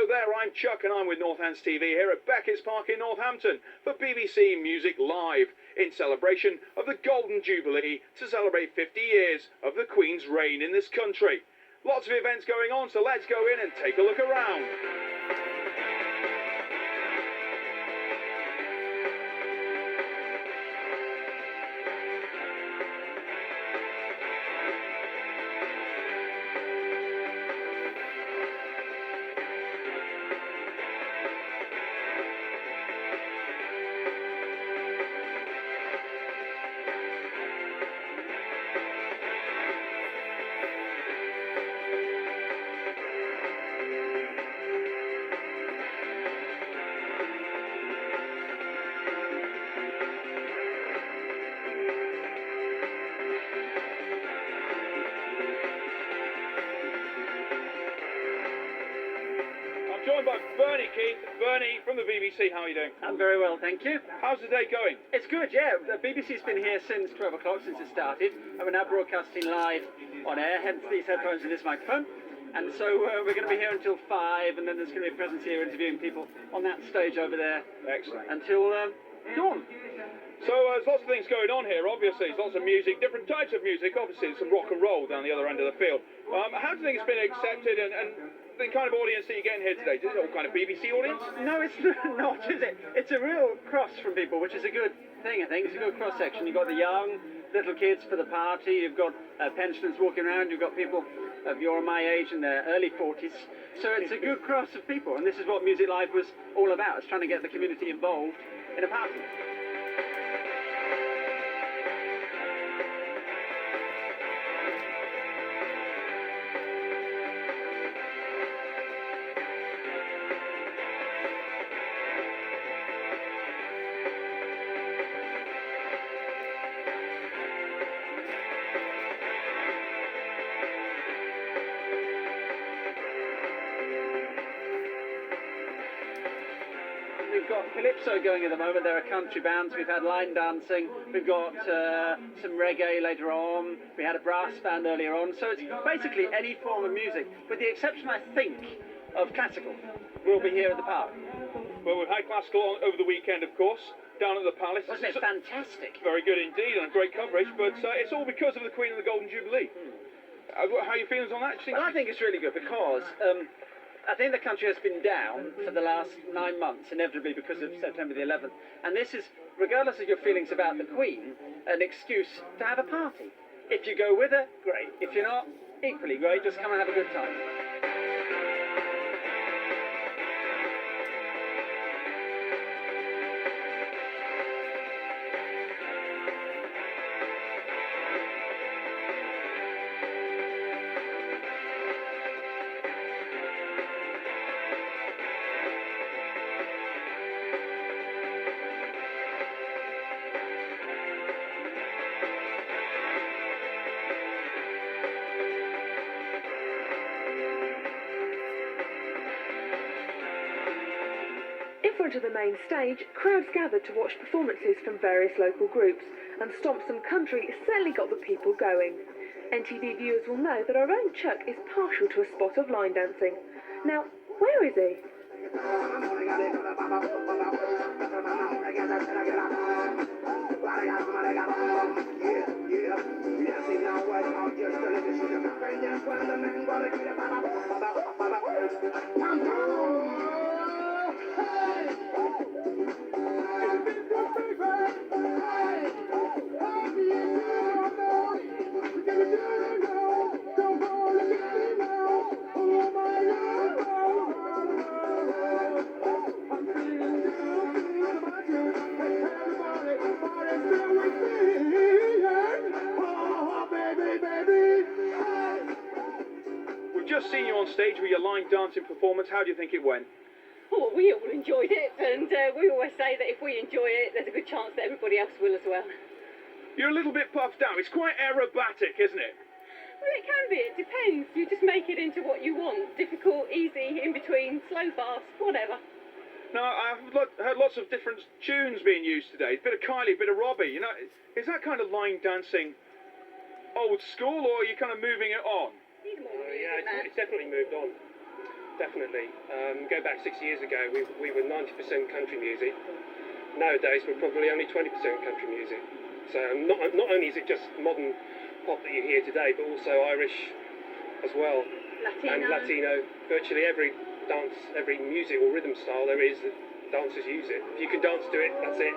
Hello there, I'm Chuck and I'm with Northants TV here at Becket's Park in Northampton for BBC Music Live in celebration of the Golden Jubilee to celebrate 50 years of the Queen's reign in this country. Lots of events going on, so let's go in and take a look around. Joined by Bernie Keith. Bernie from the BBC, how are you doing? I'm very well, thank you. How's the day going? It's good, yeah. The BBC's been here since 12 o'clock, since it started, and we're now broadcasting live on air, hence these headphones and this microphone. And so we're going to be here until 5, and then there's going to be a presence here interviewing people on that stage over there. Excellent. Until dawn. So there's lots of things going on here, obviously. There's lots of music, different types of music. Obviously, there's some rock and roll down the other end of the field. How do you think it's been accepted and the kind of audience that you're getting here today? Is it all kind of BBC audience? No, it's not, is it? It's a real cross from people, which is a good thing, I think. It's a good cross-section. You've got the young, little kids for the party. You've got pensioners walking around. You've got people of your and my age in their early 40s. So it's a good cross of people, and this is what Music Live was all about. It's trying to get the community involved in a party. We've got calypso going at the moment. There are country bands. We've had line dancing. We've got some reggae later on. We had a brass band earlier on. So it's basically any form of music, with the exception, I think, of classical. We'll be here at the park. Well, we've had classical on over the weekend, of course, down at the Palace. Wasn't it fantastic? Very good indeed, and great coverage. But it's all because of the Queen and the Golden Jubilee. How are your feelings on that? Well, I think it's really good because I think the country has been down for the last 9 months, inevitably because of September the 11th. And this is, regardless of your feelings about the Queen, an excuse to have a party. If you go with her, great. If you're not, equally great. Just come and have a good time. In front of the main stage, crowds gathered to watch performances from various local groups, and Stompsome Country certainly got the people going. NTV viewers will know that our own Chuck is partial to a spot of line dancing. Now, where is he? We've just seen you on stage with your line dancing performance. How do you think it went? Oh, we all enjoyed it, and we always say that if we enjoy it, there's a good chance that everybody else will as well. You're a little bit puffed out. It's quite aerobatic, isn't it? Well, it can be. It depends. You just make it into what you want. Difficult, easy, in between, slow, fast, whatever. Now, I've heard lots of different tunes being used today. A bit of Kylie, a bit of Robbie. You know, is that kind of line dancing old school, or are you kind of moving it on? He's more Yeah, it's definitely moved on. definitely. Go back 6 years ago, we were 90% country music. Nowadays, we're probably only 20% country music. So not only is it just modern pop that you hear today, but also Irish as well. Latino. And Latino. Virtually every dance, every music or rhythm style there is, the dancers use it. If you can dance to it, that's it.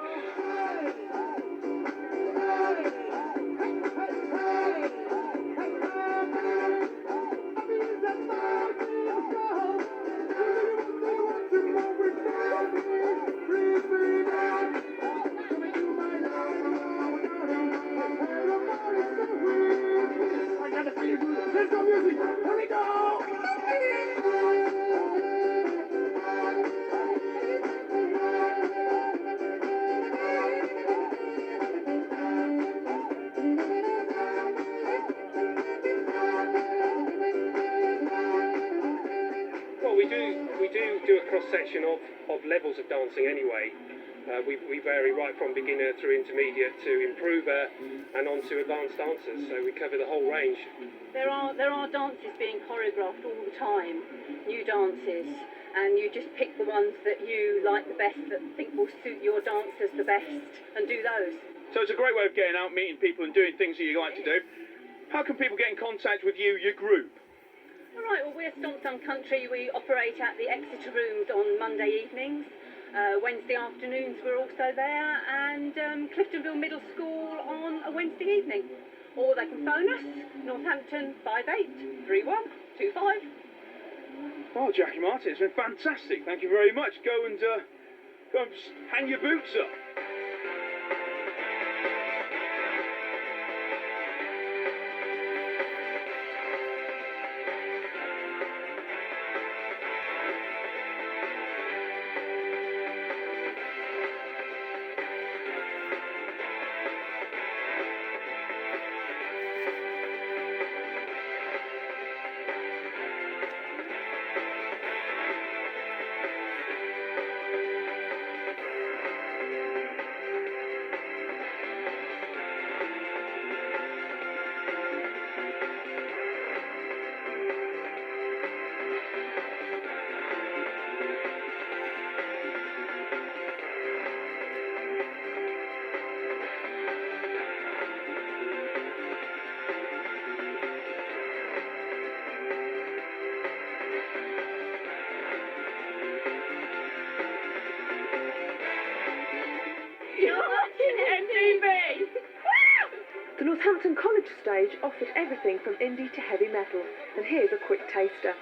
We do a cross-section of levels of dancing anyway. We vary right from beginner through intermediate to improver and on to advanced dancers, so we cover the whole range. There are dances being choreographed all the time, new dances, and you just pick the ones that you like the best, that think will suit your dancers the best, and do those. So it's a great way of getting out, meeting people and doing things that you like to do. How can people get in contact with you, your group? All right, well, we're Stompsome Country. We operate at the Exeter Rooms on Monday evenings. Wednesday afternoons we're also there, and Cliftonville Middle School on a Wednesday evening. Or they can phone us, Northampton 583125. Well, Jackie Martin, it's been fantastic. Thank you very much. Go and hang your boots up. NTV! The Northampton College stage offered everything from indie to heavy metal, and here's a quick taster.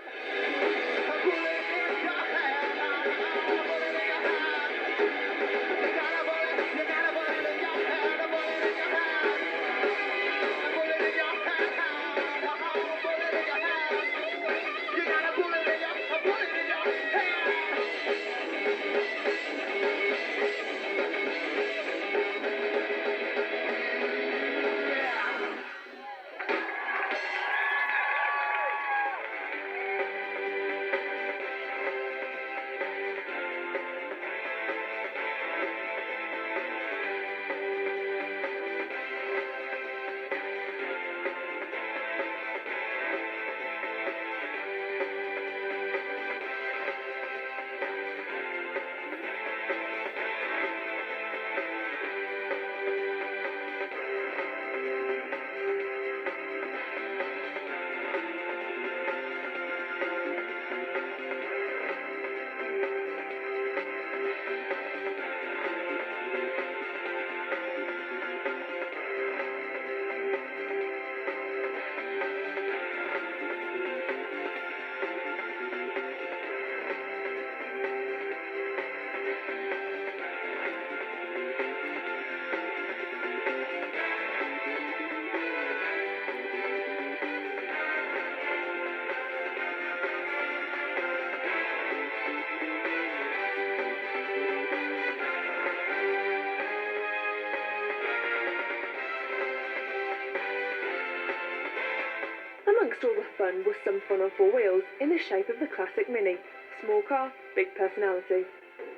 Amongst all the fun was some fun on four wheels in the shape of the classic Mini. Small car, big personality.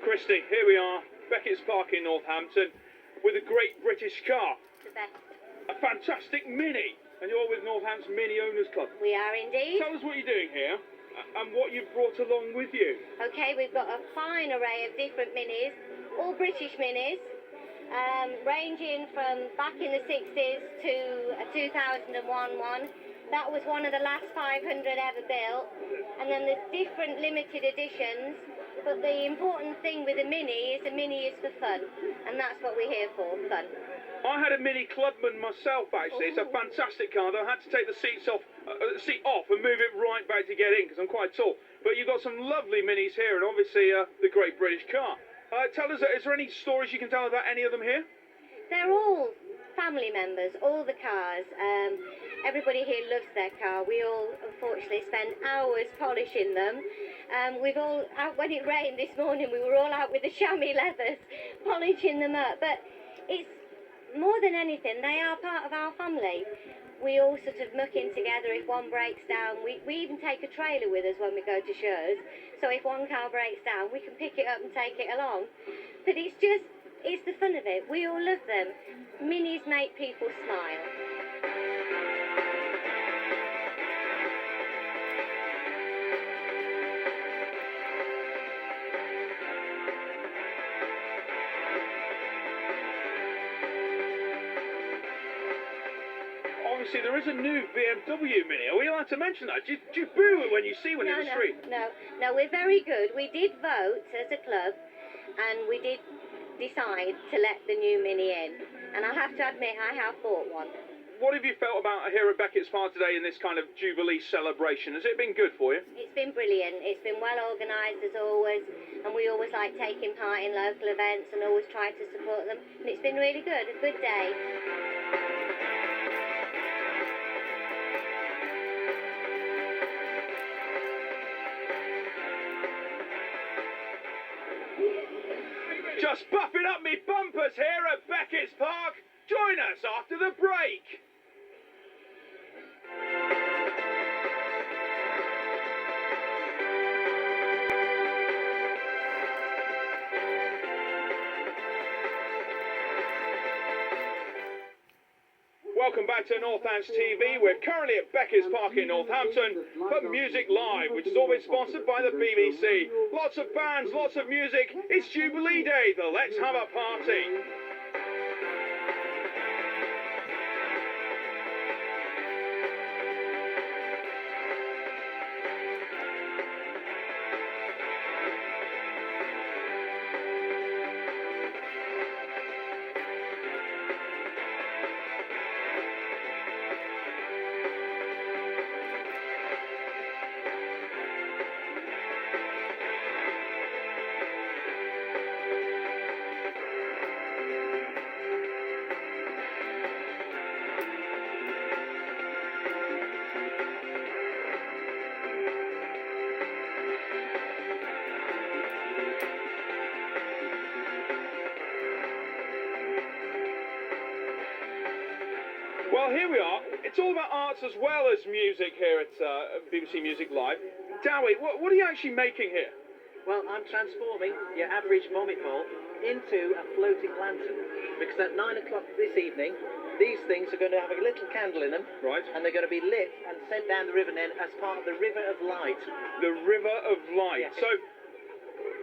Christy, here we are, Beckett's Park in Northampton, with a great British car. The best. A fantastic Mini. And you're with Northants Mini Owners Club. We are indeed. Tell us what you're doing here. and what you've brought along with you. Okay, we've got a fine array of different minis, all British minis, ranging from back in the 60s to a 2001 one. That was one of the last 500 ever built. And then there's different limited editions. But the important thing with a mini is for fun. And that's what we're here for, fun. I had a Mini Clubman myself, actually. It's a fantastic car, though. I had to take the seat off and move it right back to get in, because I'm quite tall. But you've got some lovely minis here, and obviously the Great British Car. Tell us, is there any stories you can tell about any of them here? They're all family members, all the cars. Everybody here loves their car. We all, unfortunately, spend hours polishing them. We've all, when it rained this morning, we were all out with the chamois leathers, polishing them up. But it's more than anything, they are part of our family. We all sort of muck in together if one breaks down. We even take a trailer with us when we go to shows. So if one car breaks down, we can pick it up and take it along. But it's the fun of it. We all love them. Minis make people smile. Obviously, there is a new BMW Mini. Are we allowed to mention that? Do you boo it when you see one in the street? No, we're very good. We did vote as a club, and we did decide to let the new Mini in. And I have to admit, I have bought one. What have you felt about here at Becket's Park today in this kind of Jubilee celebration? Has it been good for you? It's been brilliant. It's been well organised as always, and we always like taking part in local events and always try to support them. And it's been really good. A good day. Just buffing up me bumpers here at Becket's Park. Join us after the break. Welcome back to Northants TV. We're currently at Becket's Park in Northampton for Music Live, which is always sponsored by the BBC. Lots of bands, lots of music. It's Jubilee Day, the Let's Have a Party. Well, here we are. It's all about arts as well as music here at BBC Music Live. Dowie, what are you actually making here? Well, I'm transforming your average vomit ball into a floating lantern. Because at 9 o'clock this evening, these things are going to have a little candle in them. Right. And they're going to be lit and sent down the river then as part of the River of Light. The River of Light. Yes. So,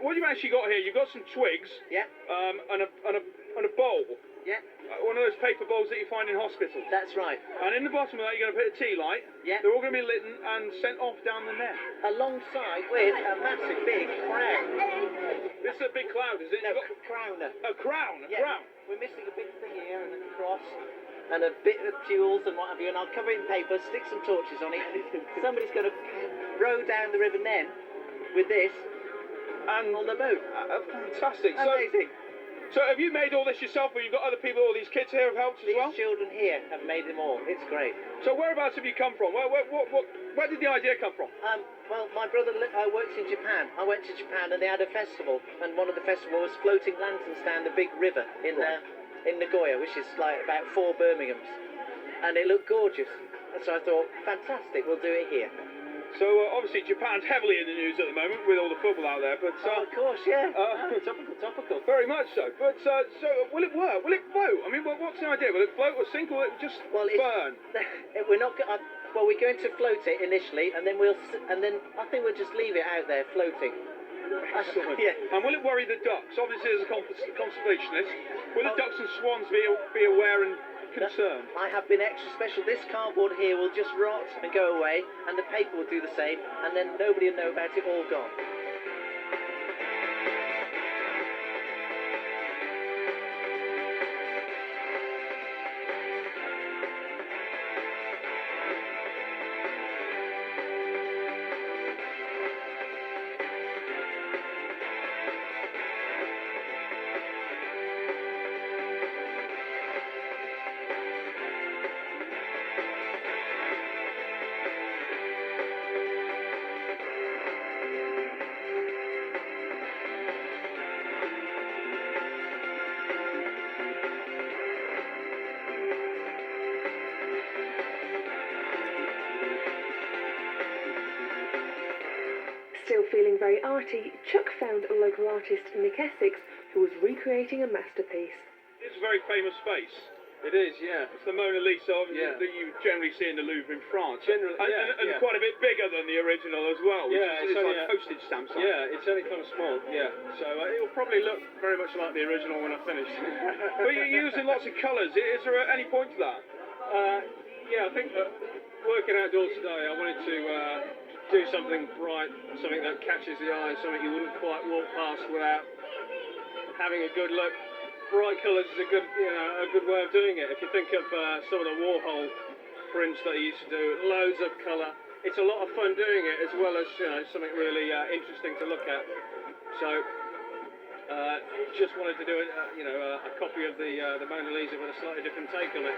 what you've actually got here, you've got some twigs. Yeah. And a bowl. Yeah. One of those paper bowls that you find in hospitals. That's right. And in the bottom of that, you're going to put a tea light. Yeah. They're all going to be lit and sent off down the net. Alongside with a massive big crown. This is a big cloud, is it? No, You've got crowner. a crown. Yeah. Crown. We're missing a big thing here and a cross and a bit of jewels and what have you, and I'll cover it in paper, stick some torches on it, and somebody's going to row down the River Nen with this and on the boat. Fantastic. Amazing. So have you made all this yourself, or you've got other people, all these kids here have helped as These well? children here have made them all. It's great. So whereabouts have you come from? Where did the idea come from? Well, my brother works in Japan. I went to Japan and they had a festival, and one of the festivals was floating lanterns down the big river in Nagoya, which is like about 4 Birminghams, and it looked gorgeous. And so I thought, fantastic, we'll do it here. So obviously Japan's heavily in the news at the moment with all the football out there, but of course, yeah. Topical. very much so. But so will it work? Will it float? I I mean, what's the idea? Will it float or sink, or will it just burn? We're not. Well, we're going to float it initially, and then I think we'll just leave it out there floating. Excellent. Yeah. And will it worry the ducks? Obviously, as a conservationist, will the ducks and swans be aware and concerned? I have been extra special. This cardboard here will just rot and go away, and the paper will do the same, and then nobody will know about it, all gone. Still feeling very arty, Chuck found local artist Nick Essex, who was recreating a masterpiece. It's a very famous space. It is, yeah. It's the Mona Lisa Yeah. that you generally see in the Louvre in France. Generally, and yeah. quite a bit bigger than the original as well, which Yeah, is it's only like postage stamps. Yeah, it's only kind of small, yeah. So it will probably look very much like the original when I finish. But you're using lots of colours. Is there any point to that? Yeah, I think working outdoors today, I wanted to do something bright, something that catches the eye, something you wouldn't quite walk past without having a good look. Bright colours is a good way of doing it. If you think of some of the Warhol prints that he used to do, loads of colour. It's a lot of fun doing it, as well as something really interesting to look at. So just wanted to do a copy of the Mona Lisa with a slightly different take on it.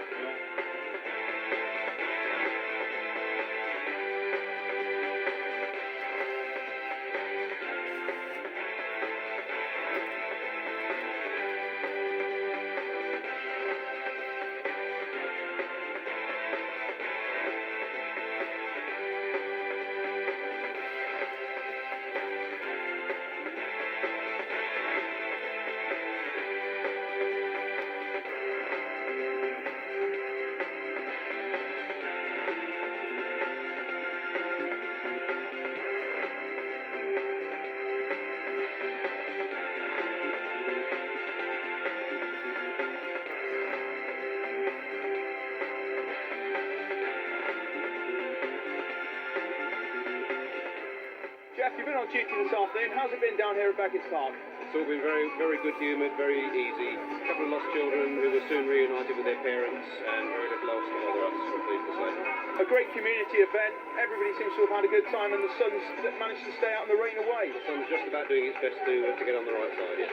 Jeff, you've been on duty this afternoon. How's it been down here at Beckett's Park? It's all been very, very good humoured, very easy. A couple of lost children who were soon reunited with their parents, and very little else to bother us, I'm pleased to say. A great community event. Everybody seems to have had a good time, and the sun's managed to stay out and the rain away. The sun's just about doing its best to get on the right side, yes.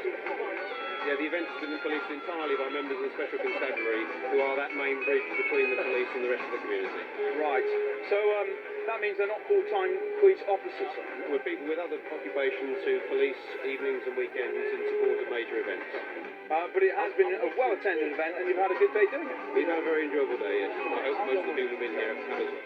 Yeah, the event has been policed entirely by members of the Special Constabulary, who are that main bridge between the police and the rest of the community. Right. So that means they're not full-time police officers. We're people with other occupations who police evenings and weekends in support of major events. But it has been a well-attended event, and you've had a good day doing it. We've had a very enjoyable day, yes. I hope most of the people who've been here have as well.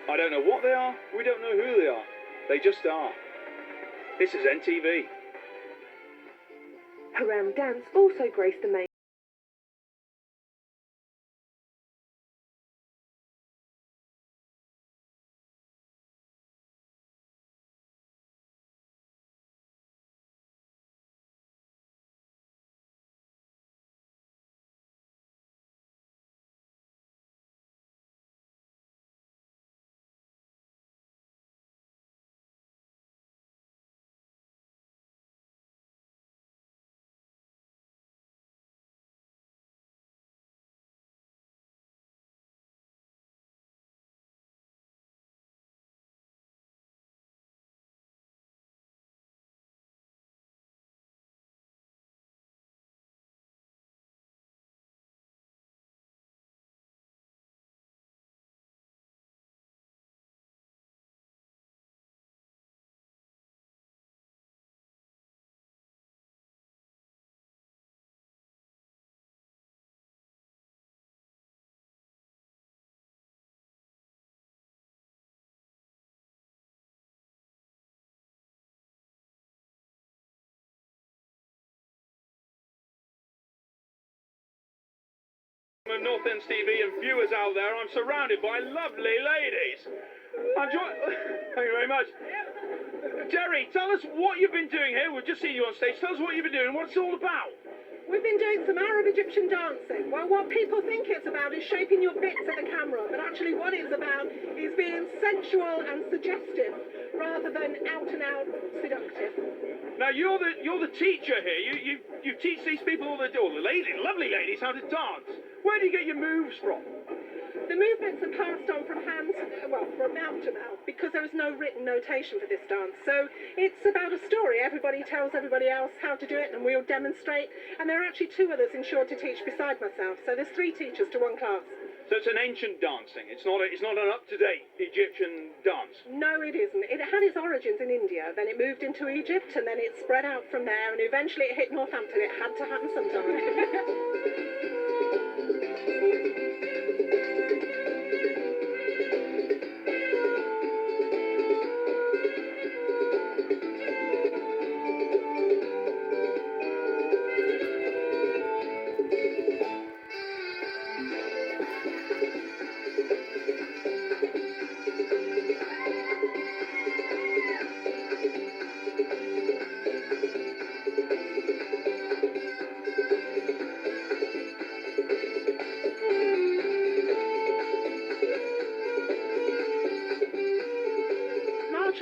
I don't know what they are, we don't know who they are. They just are. This is NTV. Harram Dance also graced the main Of Northants TV and viewers out there, I'm surrounded by lovely ladies. Thank you very much. Jerry, tell us what you've been doing here. We've just seen you on stage. Tell us what you've been doing and what it's all about. We've been doing some Arab Egyptian dancing. Well, what people think it's about is shaping your bits at the camera, but actually what it's about is being sensual and suggestive rather than out and out seductive. Now you're the teacher here. You teach these people all the lovely ladies how to dance. Where do you get your moves from? The movements are passed on from from mouth to mouth, because there is no written notation for this dance. So it's about a story. Everybody tells everybody else how to do it, and we'll demonstrate. And there are actually 2 others insured to teach beside myself. So there's 3 teachers to 1 class. So it's an ancient dancing. It's not an up-to-date Egyptian dance. No, it isn't. It had its origins in India, then it moved into Egypt, and then it spread out from there, and eventually it hit Northampton. It had to happen sometime.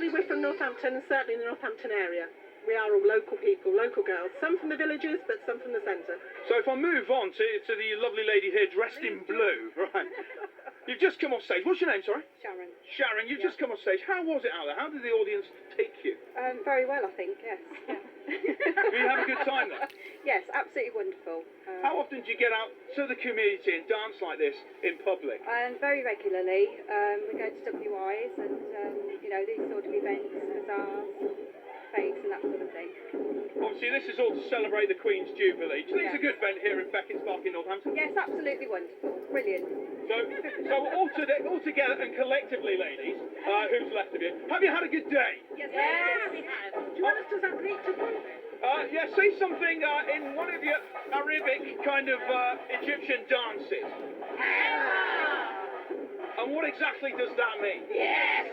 We're from Northampton, and certainly in the Northampton area. We are all local people, local girls. Some from the villages, but some from the centre. So if I move on to the lovely lady here dressed in blue, right? You've just come off stage. What's your name, sorry? Sharon. Sharon, you've just come off stage. How was it out there? How did the audience take you? Very well, I think, yes. Did you have a good time there? Yes, absolutely wonderful. How often do you get out to the community and dance like this in public? Very regularly. We go to WIs and, these sort of events, bazaars, fakes and that sort of thing. Obviously, this is all to celebrate the Queen's Jubilee. Do you think it's a good event here in Becket's Park in Northampton? Yes, absolutely wonderful. Brilliant. So all together and collectively, ladies, who's left of you, have you had a good day? Yes, we have. Do you want us to say Yeah, say something in one of your Arabic kind of Egyptian dances. And what exactly does that mean? Yes!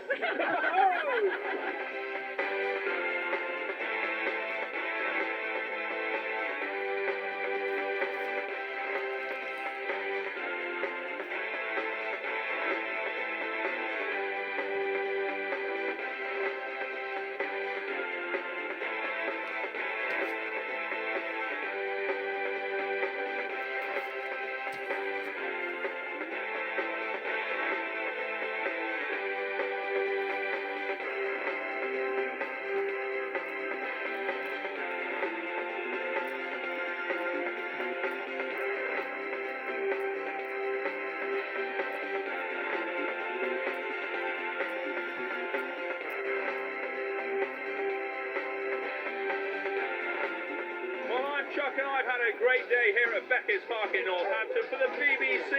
Chuck and I've had a great day here at Becket's Park in Northampton for the BBC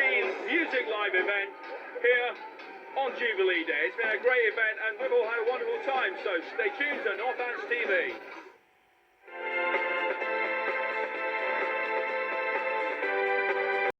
Music Live event here on Jubilee Day. It's been a great event and we've all had a wonderful time, so stay tuned to Northampton.